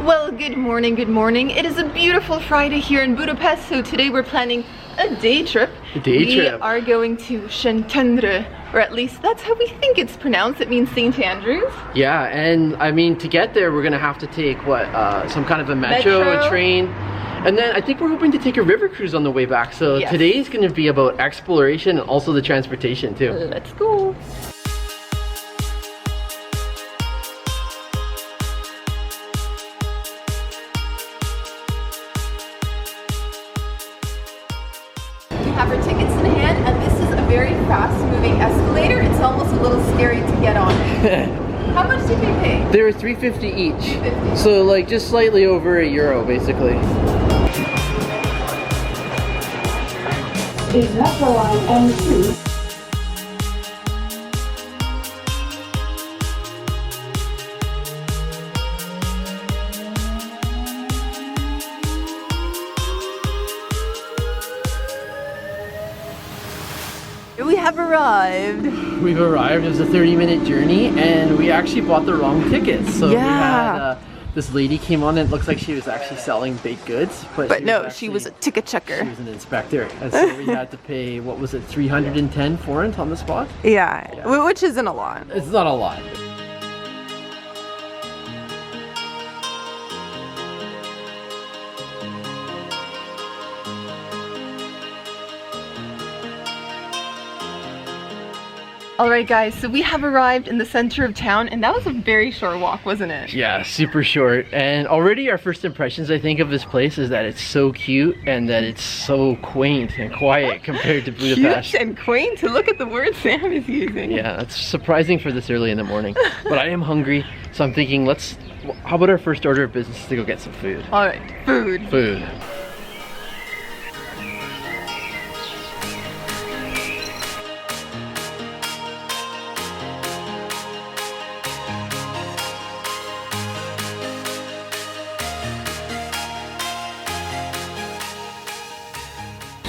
Well, good morning, good morning. It is a beautiful Friday here in Budapest, so today we're planning a day trip. We are going to Szentendre, or at least that's how we think it's pronounced. It means St. Andrews. Yeah, and I mean, to get there, we're gonna have to take what, some kind of a metro, a train. And then I think we're hoping to take a river cruise on the way back. So yes. Today is gonna be about exploration and also the transportation too. Let's go. Have our tickets in hand, and this is a very fast-moving escalator. It's almost a little scary to get on. How much did we pay? They were $3.50 each. $3.50. So like just slightly over €1 basically. Is that the line M2? We have arrived. We've arrived. It was a 30-minute journey, and we actually bought the wrong tickets. So yeah. We had this lady came on, and it looks like she was actually selling baked goods, but no, she was a ticket checker. She was an inspector, and so we had to pay, what was it, 310 forint on the spot? Yeah, which isn't a lot. It's not a lot. Alright guys, so we have arrived in the center of town, and that was a very short walk, wasn't it? Yeah, super short. And already our first impressions, I think, of this place is that it's so cute and that it's so quaint and quiet compared to Budapest. Cute and quaint? Look at the word Sam is using. Yeah, that's surprising for this early in the morning. But I am hungry, so I'm thinking, how about our first order of business to go get some food? Alright, food. Food.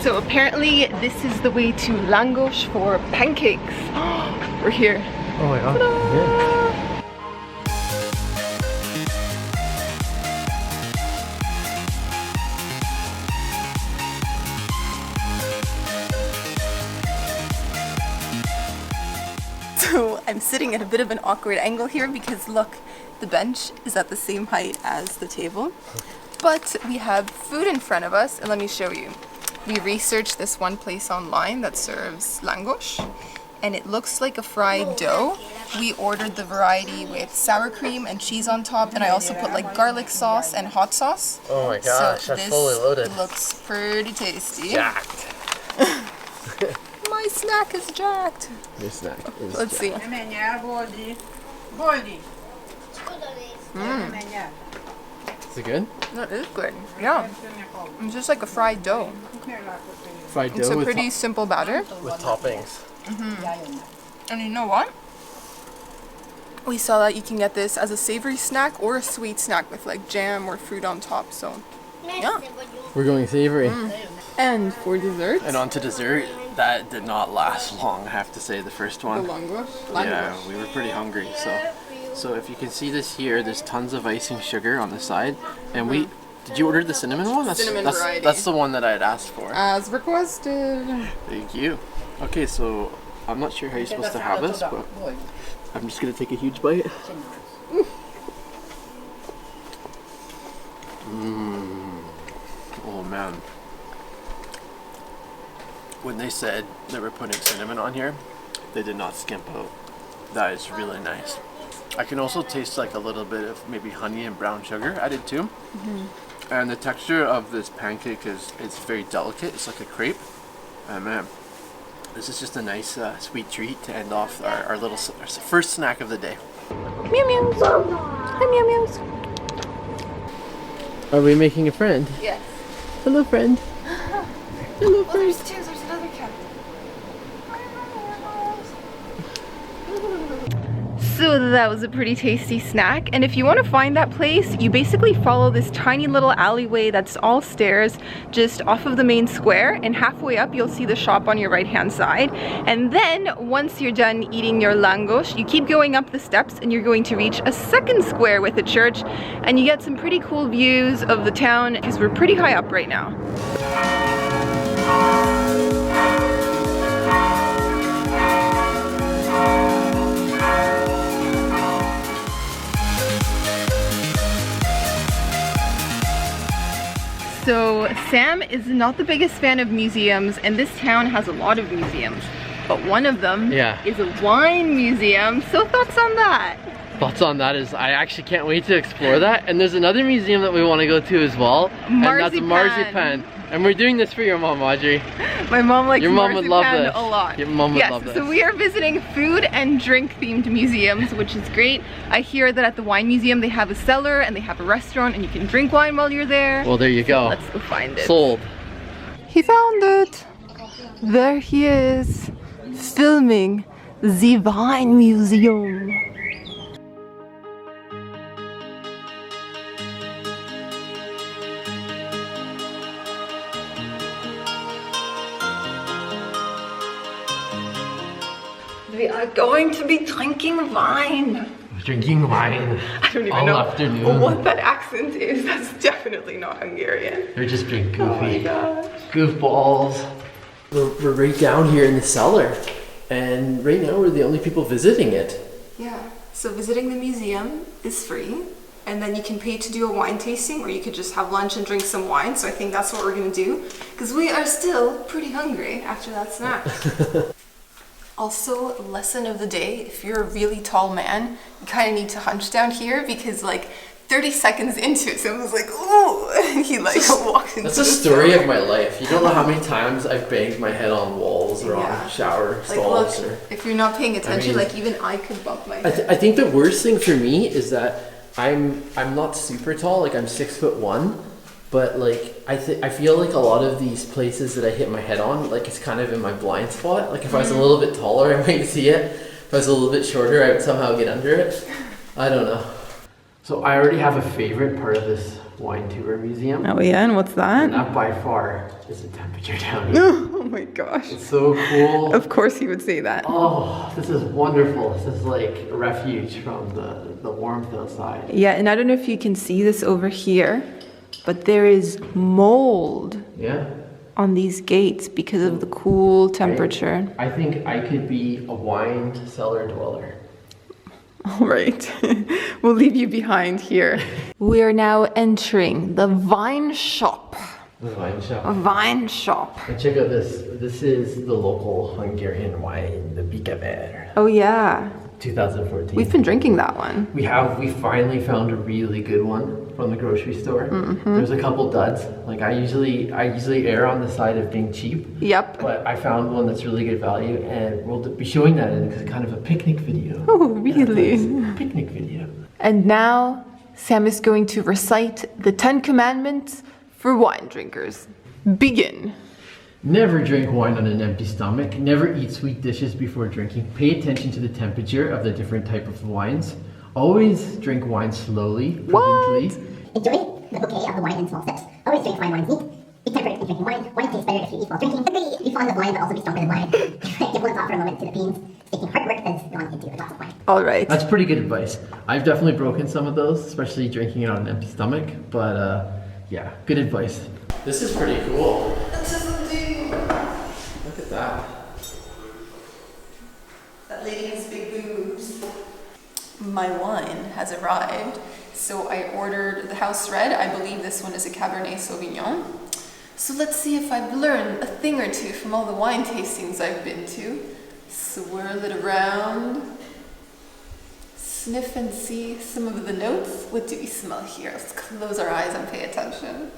So apparently this is the way to Langos for pancakes. We're here. Oh my god. Yeah. So I'm sitting at a bit of an awkward angle here because look, the bench is at the same height as the table. But we have food in front of us, and let me show you. We researched this one place online that serves Langos, and it looks like a fried dough. We ordered the variety with sour cream and cheese on top, and I also put like garlic sauce and hot sauce. Oh my gosh, so that's fully loaded. It looks pretty tasty. Jacked. My snack is jacked. Your snack is Let's see. Is it good? That is good. Yeah. It's just like a fried dough. Fried dough It's a with pretty simple batter. with toppings. And you know what? We saw that you can get this as a savory snack or a sweet snack with like jam or fruit on top. So, yeah. We're going savory. And for dessert, And on to dessert. That did not last long, I have to say, the first the one. Langos. Yeah, we were pretty hungry, so if you can see this here, there's tons of icing sugar on the side, and did you order the cinnamon one? Cinnamon variety. That's the one that I had asked for. As requested. Thank you. Okay, so I'm not sure how you're supposed to have this, but I'm just gonna take a huge bite. Oh man. When they said they were putting cinnamon on here, they did not skimp out. That is really nice. I can also taste like a little bit of maybe honey and brown sugar added too. And the texture of this pancake is very delicate. It's like a crepe. And man, this is just a nice sweet treat to end off our first snack of the day. Meow meows. Hi meow meows. Are we making a friend? Yes. Hello friend. Hello friend. There's two. There's another cat. So that was a pretty tasty snack, and if you want to find that place, you basically follow this tiny little alleyway that's all stairs just off of the main square, and halfway up you'll see the shop on your right hand side. And then once you're done eating your langos, you keep going up the steps and you're going to reach a second square with a church, and you get some pretty cool views of the town because we're pretty high up right now. So Sam is not the biggest fan of museums, and this town has a lot of museums, but one of them is a wine museum. So thoughts on that? Thoughts on that is I actually can't wait to explore that. And there's another museum that we want to go to as well. Marzipan. And that's Marzipan. And we're doing this for your mom, Audrey. My mom likes your mom would love this. a lot. Your mom would love this. So we are visiting food and drink themed museums, which is great. I hear that at the wine museum they have a cellar and they have a restaurant and you can drink wine while you're there. Well, there you go. Let's go find it. Sold. He found it. There he is, filming the wine museum. We are going to be drinking wine. Drinking wine. I don't even all know afternoon. what that accent is. That's definitely not Hungarian. They're just being goofy. Oh my gosh. Goofballs. We're right down here in the cellar, and right now we're the only people visiting it. Yeah, so visiting the museum is free, and then you can pay to do a wine tasting, or you could just have lunch and drink some wine. So I think that's what we're gonna do, because we are still pretty hungry after that snack. Also, lesson of the day, if you're a really tall man, you kind of need to hunch down here, because like 30 seconds into it, someone's like, ooh, and he like walks into That's the story of my life. You don't know how many times I've banged my head on walls or on shower stalls. Look, if you're not paying attention, like even I could bump my head. I think the worst thing for me is that I'm not super tall, like I'm 6'1", but like I feel like a lot of these places that I hit my head on, like it's kind of in my blind spot. Like if I was a little bit taller, I might see it. If I was a little bit shorter, I would somehow get under it. I don't know. So I already have a favorite part of this wine tour museum. Oh yeah, and what's that? And that by far is the temperature down here. Oh my gosh. It's so cool. Of course he would say that. Oh, this is wonderful. This is like a refuge from the warmth outside. Yeah, and I don't know if you can see this over here, but there is mold on these gates because of the cool temperature. I think I could be a wine cellar dweller. All right, we'll leave you behind here. We are now entering the wine shop. The wine shop. A wine shop. And check out this. This is the local Hungarian wine, the Bikaver. Oh yeah. 2014. We've been drinking that one. We finally found a really good one from the grocery store. There's a couple duds. Like I usually err on the side of being cheap. Yep. But I found one that's really good value, and we'll be showing that in kind of a picnic video. Oh, really? Yeah, picnic video. And now Sam is going to recite the 10 commandments for wine drinkers. Begin. Never drink wine on an empty stomach. Never eat sweet dishes before drinking. Pay attention to the temperature of the different type of wines. Always drink wine slowly, prudently. Enjoy the bouquet of the wine in small steps. Always drink fine wines neat. Be temperate in drinking wine. Wine tastes better if you eat while drinking. Agree. Be fond of wine, but also be stronger than wine. Give one thought for a moment to the beans. Taking hard work has gone into a glass of wine. All right. That's pretty good advice. I've definitely broken some of those, especially drinking it on an empty stomach. But yeah, good advice. This is pretty cool. Look at that. That lady has big boobs. My wine has arrived. So I ordered the house red. I believe this one is a Cabernet Sauvignon. So let's see if I've learned a thing or two from all the wine tastings I've been to. Swirl it around. Sniff and see some of the notes. What do we smell here? Let's close our eyes and pay attention.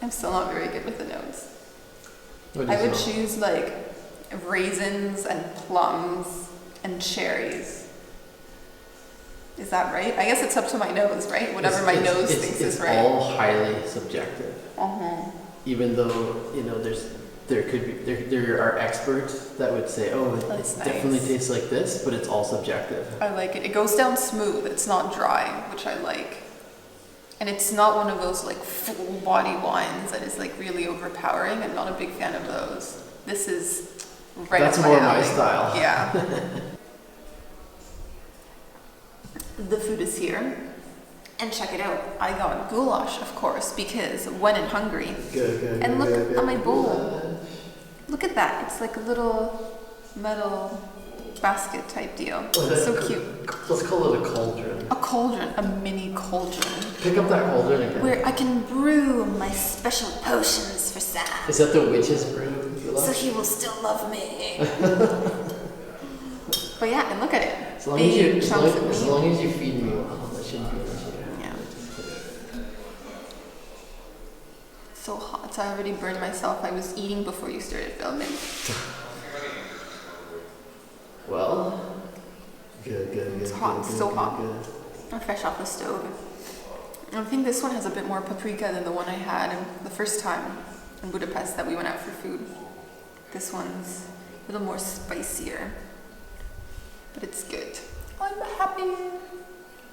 I'm still not very good with the notes. I would choose like raisins and plums and cherries. Is that right? I guess it's up to my nose, right? Whatever my nose thinks is right. It's all highly subjective. Even though, there's there could be there are experts that would say, oh, it That's definitely nice. tastes like this, but it's all subjective. I like it. It goes down smooth. It's not dry, which I like. And it's not one of those like full body wines that is like really overpowering. I'm not a big fan of those. This is right That's up more alley. my style. Yeah. The food is here. And check it out. I got goulash, of course, because when in Hungary. Good. And look at my bowl. Look at that. It's like a little metal basket type deal. It's so cute. Let's call it a cauldron. A cauldron, a mini cauldron, Pick up that cauldron again. where I can brew my special potions for Sam, Is that the witch's brew? so he will still love me. But yeah, and look at it. As long Big as chunks of meat. you feed me well, that shouldn't be an issue. Yeah. So hot. I already burned myself. I was eating before you started filming. Well, good. It's hot, so hot. I'm fresh off the stove. I think this one has a bit more paprika than the one I had the first time in Budapest that we went out for food. This one's a little more spicier, but it's good. I'm happy.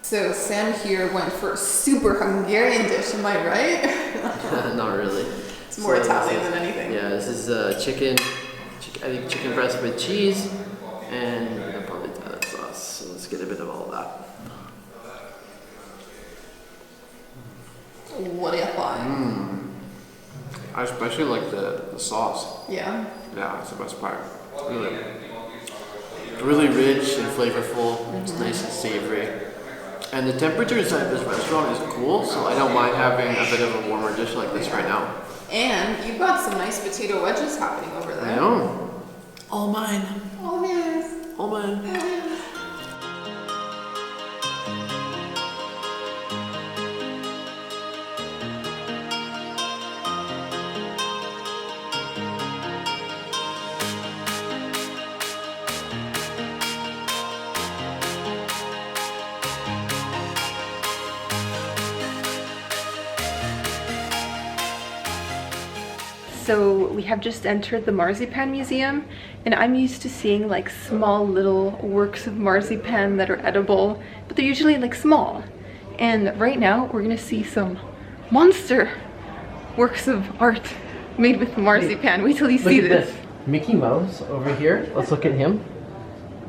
So Sam here went for a super Hungarian dish, am I right? Not really. It's more Italian than anything. Yeah, this is chicken. I think chicken breast with cheese and probably that sauce. So let's get a bit of all that. What do you think? I especially like the sauce. Yeah. Yeah, that's the best part. Really rich and flavorful. It's nice and savory. And the temperature inside this restaurant is cool, so I don't mind having a bit of a warmer dish like this right now. And you've got some nice potato wedges happening over there. I know. All mine. Oh yes. All mine. So we have just entered the Marzipan Museum, and I'm used to seeing like small little works of marzipan that are edible, but they're usually like small. And right now we're gonna see some monster works of art made with marzipan. Wait till you see this. Mickey Mouse over here. Let's look at him.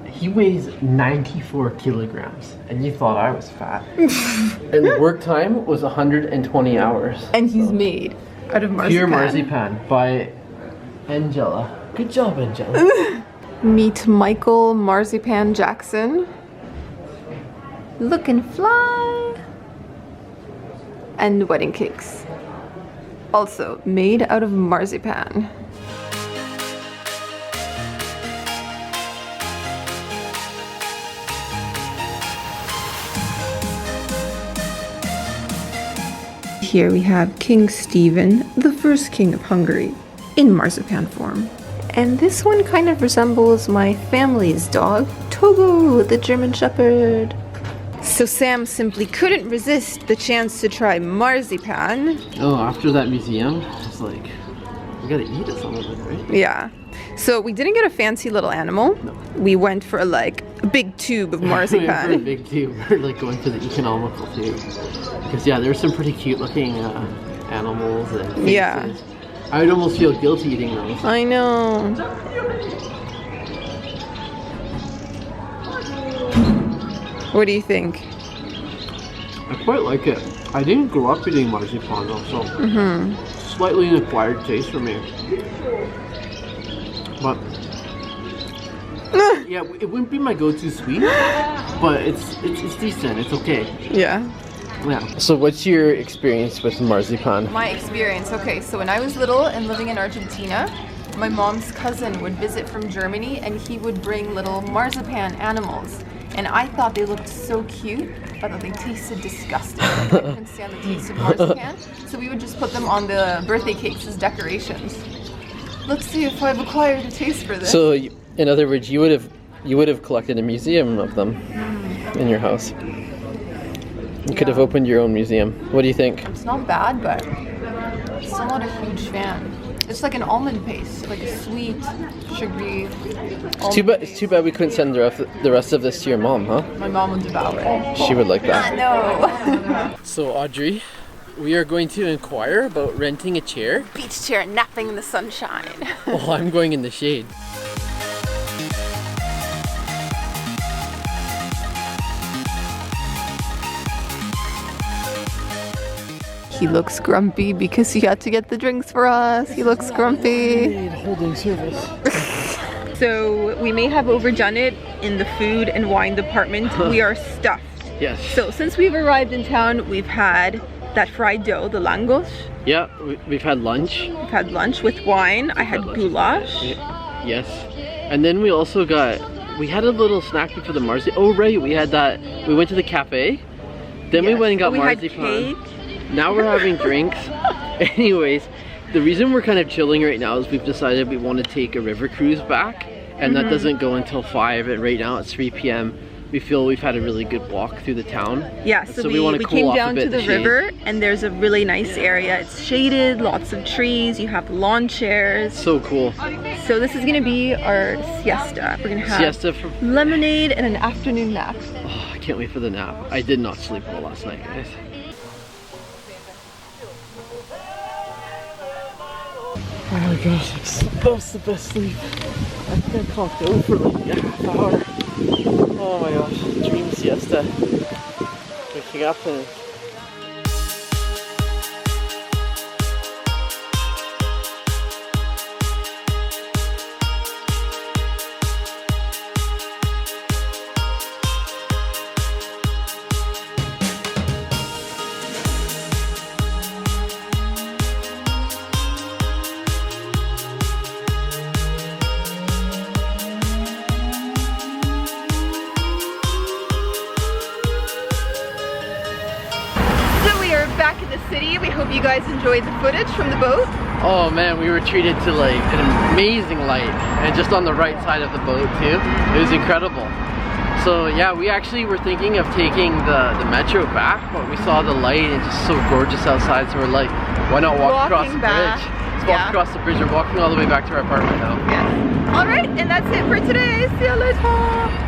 He weighs 94 kilograms, and you thought I was fat. And the work time was 120 hours. And he's made out of marzipan. Pure marzipan by Angela. Good job, Angela. Meet Michael Marzipan Jackson. Look and fly. And wedding cakes. Also made out of marzipan. Here we have King Stephen, the first king of Hungary, in marzipan form. And this one kind of resembles my family's dog, Togo, the German Shepherd. So Sam simply couldn't resist the chance to try marzipan. Oh, after that museum, it's like, we gotta eat it some of it, right? Yeah. So we didn't get a fancy little animal. No. We went for like a big tube of We went for a marzipan. big tube. We're like going for the economical tube. Because yeah, there's some pretty cute looking animals and faces. Yeah. I would almost feel guilty eating those. I know. What do you think? I quite like it. I didn't grow up eating marzipan though, so slightly an acquired taste for me. But yeah, it wouldn't be my go-to sweet, but it's decent. It's okay. Yeah. Yeah. So what's your experience with marzipan? My experience, okay, so when I was little and living in Argentina, my mom's cousin would visit from Germany and he would bring little marzipan animals. And I thought they looked so cute, but they tasted disgusting. I couldn't stand the taste of marzipan. So we would just put them on the birthday cakes as decorations. Let's see if I've acquired a taste for this. So, in other words, you would have collected a museum of them in your house. You could have opened your own museum. What do you think? It's not bad, but I'm still not a huge fan. It's like an almond paste, like a sweet, sugary. It's too bad we couldn't send the rest of this to your mom, huh? My mom would devour it. She would like that. No. So Audrey, we are going to inquire about renting a chair. Beach chair, napping in the sunshine. Oh, I'm going in the shade. He looks grumpy because he had to get the drinks for us. He looks grumpy. Holding service. So we may have overdone it in the food and wine department. We are stuffed. Yes. So since we've arrived in town, we've had that fried dough, the Langos. Yeah, we've had lunch. We've had lunch with wine. I had goulash. Yes. And then we also we had a little snack before the Marzipan. Oh right, we had that. We went to the cafe. Then we went and got Marzipan. We had cake. Now we're having drinks. Anyways, the reason we're kind of chilling right now is we've decided we want to take a river cruise back, and that doesn't go until 5, and right now it's 3 p.m. We feel we've had a really good walk through the town. Yeah, so we came down to the river, and there's a really nice area. It's shaded, lots of trees, you have lawn chairs. So cool. So this is gonna be our siesta. We're gonna have lemonade and an afternoon nap. Oh, I can't wait for the nap. I did not sleep well last night, guys. Oh my gosh, that's the best sleep. I think I conked out for like a half hour. Oh my gosh, dream siesta. Waking up and back in the city. We hope you guys enjoyed the footage from the boat. oh man, we were treated to like an amazing light, and just on the right side of the boat too. It was incredible. So yeah, we actually were thinking of taking the metro back, but we saw the light and just so gorgeous outside, so we're like, why not walk across the bridge? Let's walk across the bridge. We're walking all the way back to our apartment now. Yes. Alright, and that's it for today. See you later.